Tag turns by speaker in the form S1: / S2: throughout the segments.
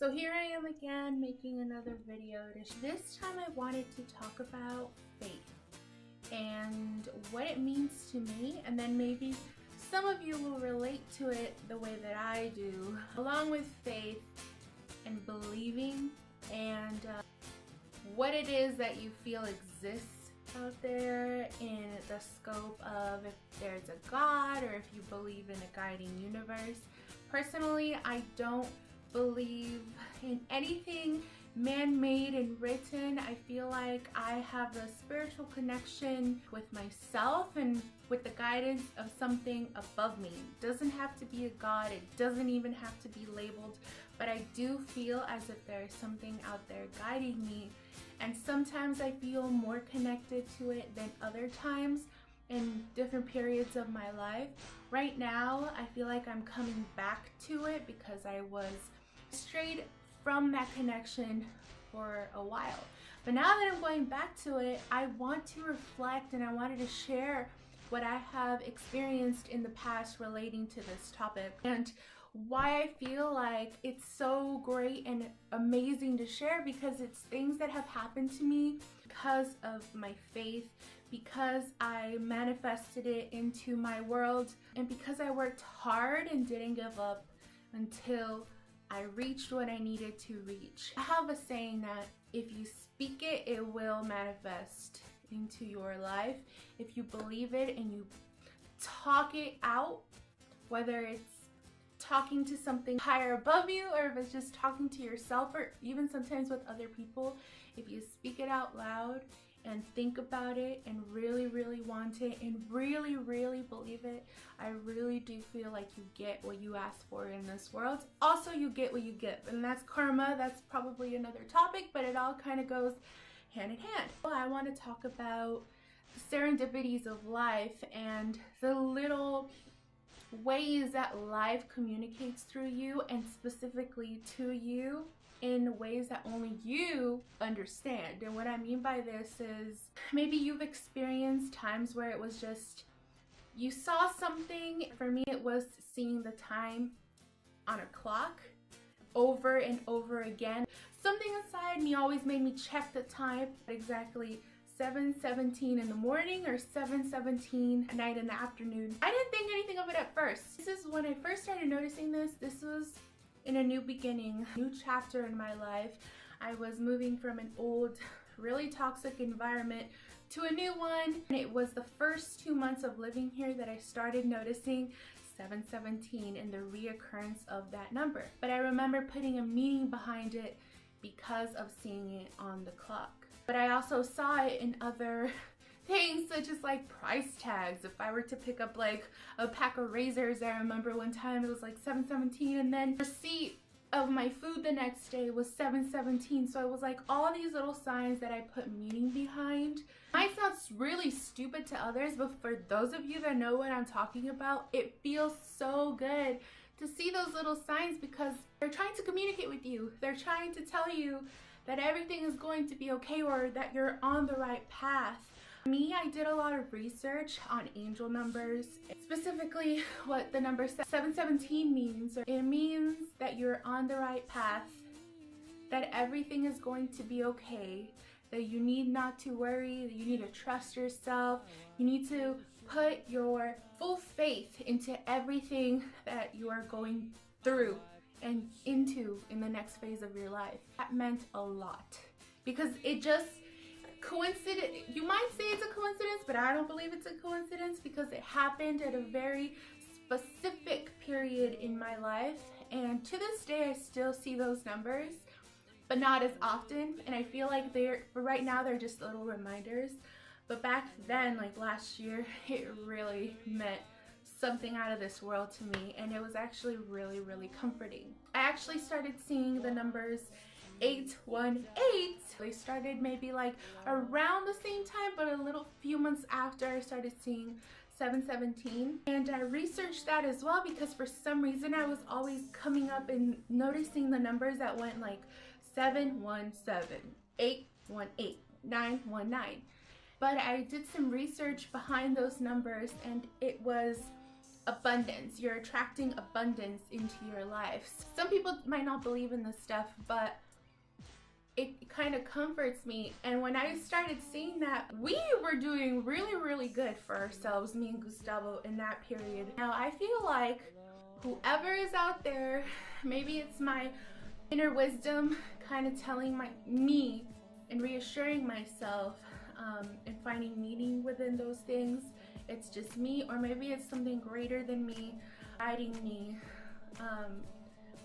S1: So here I am again making another video. This time I wanted to talk about faith and what it means to me, and then maybe some of you will relate to it the way that I do, along with faith and believing and what it is that you feel exists out there in the scope of if there's a God or if you believe in a guiding universe. Personally, I don't believe in anything man-made and written. I feel like I have a spiritual connection with myself and with the guidance of something above me. It doesn't have to be a God, it doesn't even have to be labeled, but I do feel as if there is something out there guiding me, and sometimes I feel more connected to it than other times in different periods of my life. Right now, I feel like I'm coming back to it because I was strayed from that connection for a while. But now that I'm going back to it, I want to reflect and I wanted to share what I have experienced in the past relating to this topic and why I feel like it's so great and amazing to share, because it's things that have happened to me because of my faith, because I manifested it into my world, and because I worked hard and didn't give up until I reached what I needed to reach. I have a saying that if you speak it, it will manifest into your life. If you believe it and you talk it out, whether it's talking to something higher above you or if it's just talking to yourself or even sometimes with other people, if you speak it out loud and think about it and really want it and really believe it, I really do feel like you get what you ask for in this world. Also, you get what you give, and that's karma. That's probably another topic, but it all kind of goes hand in hand. Well, I want to talk about the serendipities of life and the little ways that life communicates through you and specifically to you in ways that only you understand. And what I mean by this is maybe you've experienced times where it was just you saw something. For me, it was seeing the time on a clock over and over again. Something inside me always made me check the time exactly 7:17 in the morning or 7:17 at night in the afternoon. I didn't think anything of it at first. This is when I first started noticing this. This was in a new beginning, new chapter in my life. I was moving from an old, really toxic environment to a new one. And it was the first 2 months of living here that I started noticing 7:17 and the reoccurrence of that number. But I remember putting a meaning behind it because of seeing it on the clock. But I also saw it in other things, such as like price tags. If I were to pick up like a pack of razors, I remember one time it was like 7:17, and then the receipt of my food the next day was 7:17. So it was like all these little signs that I put meaning behind. Might sound really stupid to others, but for those of you that know what I'm talking about, it feels so good to see those little signs because they're trying to communicate with you. They're trying to tell you that everything is going to be okay or that you're on the right path. Me, I did a lot of research on angel numbers, specifically what the number 717 means. It means that you're on the right path, that everything is going to be okay, that you need not to worry, that you need to trust yourself, you need to put your full faith into everything that you are going through and into in the next phase of your life. That meant a lot because it just coincided. You might say it's a coincidence, but I don't believe it's a coincidence because it happened at a very specific period in my life, and to this day I still see those numbers, but not as often. And I feel like right now they're just little reminders, but back then, like last year, it really meant something out of this world to me, and it was actually really comforting. I actually started seeing the numbers 818. They started maybe like around the same time, but a little few months after I started seeing 717, and I researched that as well because for some reason I was always coming up and noticing the numbers that went like 717, 818, 919. But I did some research behind those numbers, and it was abundance. You're attracting abundance into your life. Some people might not believe in this stuff, but it kind of comforts me. And when I started seeing that, we were doing really good for ourselves, me and Gustavo, in that period. Now I feel like whoever is out there, maybe it's my inner wisdom kind of telling me and reassuring myself and finding meaning within those things. It's just me, or maybe it's something greater than me guiding me,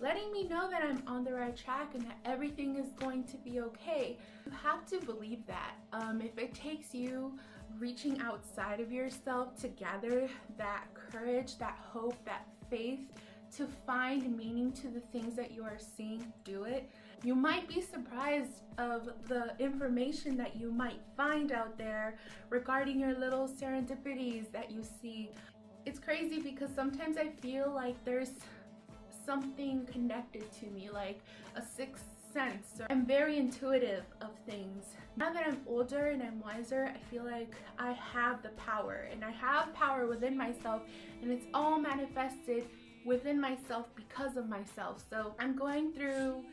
S1: letting me know that I'm on the right track and that everything is going to be okay. You have to believe that. If it takes you reaching outside of yourself to gather that courage, that hope, that faith, to find meaning to the things that you are seeing, do it. You might be surprised of the information that you might find out there regarding your little serendipities that you see. It's crazy because sometimes I feel like there's something connected to me, like a sixth sense. I'm very intuitive of things. Now that I'm older and I'm wiser, I feel like I have the power, and I have power within myself, and it's all manifested within myself because of myself. So I'm going through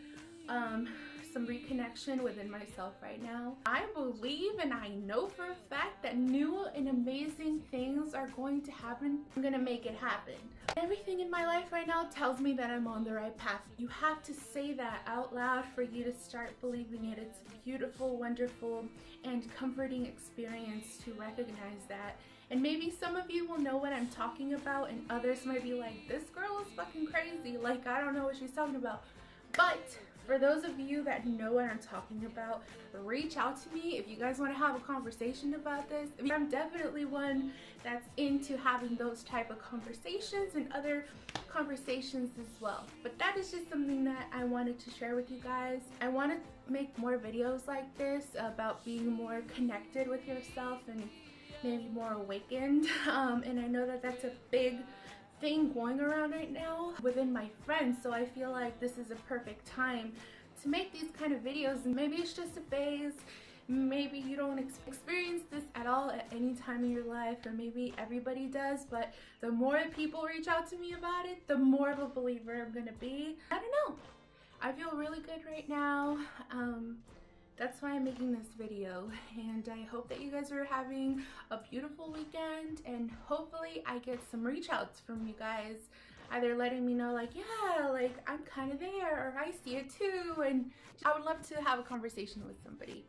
S1: some reconnection within myself right now. I believe and I know for a fact that new and amazing things are going to happen. I'm gonna make it happen. Everything in my life right now tells me that I'm on the right path. You have to say that out loud for you to start believing it. It's a beautiful, wonderful, and comforting experience to recognize that. And maybe some of you will know what I'm talking about, and others might be like, this girl is fucking crazy. Like, I don't know what she's talking about. But for those of you that know what I'm talking about, reach out to me if you guys want to have a conversation about this. I mean, I'm definitely one that's into having those type of conversations and other conversations as well. But that is just something that I wanted to share with you guys. I want to make more videos like this about being more connected with yourself and maybe more awakened. And I know that that's a big thing going around right now within my friends, so I feel like this is a perfect time to make these kind of videos. And maybe it's just a phase, maybe you don't experience this at all at any time in your life, or maybe everybody does, but the more people reach out to me about it, the more of a believer I'm gonna be. I don't know, I feel really good right now. That's why I'm making this video, and I hope that you guys are having a beautiful weekend, and hopefully I get some reach outs from you guys, either letting me know like, yeah, like I'm kind of there, or I see it too, and I would love to have a conversation with somebody.